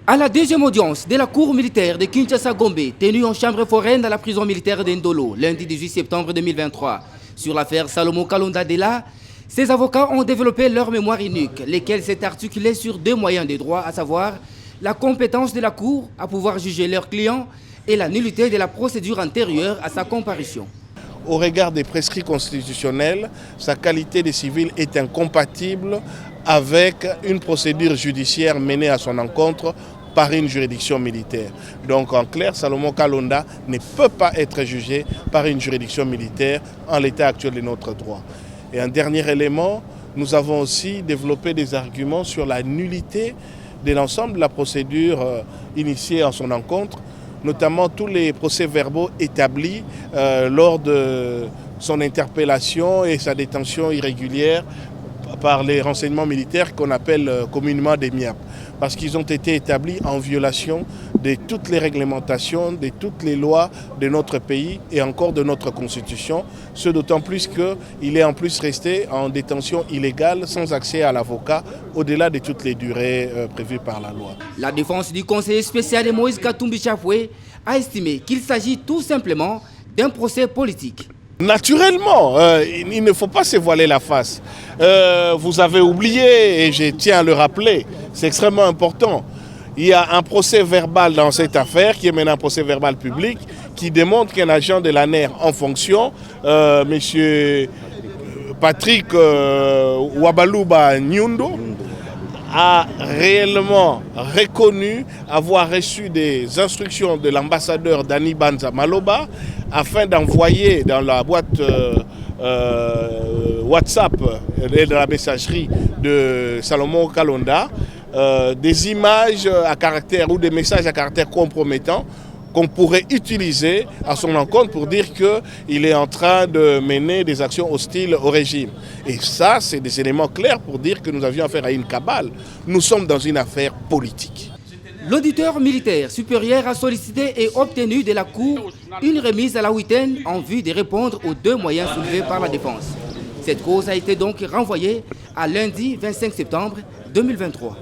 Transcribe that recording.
À la deuxième audience de la cour militaire de Kinshasa-Gombe, tenue en chambre foraine à la prison militaire d'Indolo, lundi 18 septembre 2023, sur l'affaire Salomon Kalonda Dela, ces avocats ont développé leur mémoire unique, lesquels s'est articulée sur deux moyens de droit, à savoir la compétence de la cour à pouvoir juger leurs clients et la nullité de la procédure antérieure à sa comparution. Au regard des prescrits constitutionnels, sa qualité de civil est incompatible avec une procédure judiciaire menée à son encontre par une juridiction militaire. Donc en clair, Salomon Kalonda ne peut pas être jugé par une juridiction militaire en l'état actuel de notre droit. Et un dernier élément, nous avons aussi développé des arguments sur la nullité de l'ensemble de la procédure initiée en son encontre, notamment tous les procès-verbaux établis lors de son interpellation et sa détention irrégulière par les renseignements militaires qu'on appelle communément des MIAP, parce qu'ils ont été établis en violation de toutes les réglementations, de toutes les lois de notre pays et encore de notre constitution, ce d'autant plus qu'il est en plus resté en détention illégale sans accès à l'avocat au-delà de toutes les durées prévues par la loi. La défense du conseiller spécial Moïse Katumbi Chafoué a estimé qu'il s'agit tout simplement d'un procès politique. Naturellement, il ne faut pas se voiler la face. Vous avez oublié, et je tiens à le rappeler, c'est extrêmement important. Il y a un procès verbal dans cette affaire, qui est maintenant un procès verbal public, qui démontre qu'un agent de l'ANER en fonction, M. Patrick Wabaluba Nyundo, a réellement reconnu avoir reçu des instructions de l'ambassadeur Dani Banza Maloba afin d'envoyer dans la boîte WhatsApp et de la messagerie de Salomon Kalonda des images à caractère ou des messages à caractère compromettant qu'on pourrait utiliser à son encontre pour dire qu'il est en train de mener des actions hostiles au régime. Et ça, c'est des éléments clairs pour dire que nous avions affaire à une cabale. Nous sommes dans une affaire politique. L'auditeur militaire supérieur a sollicité et obtenu de la Cour une remise à la huitaine en vue de répondre aux deux moyens soulevés par la défense. Cette cause a été donc renvoyée à lundi 25 septembre 2023.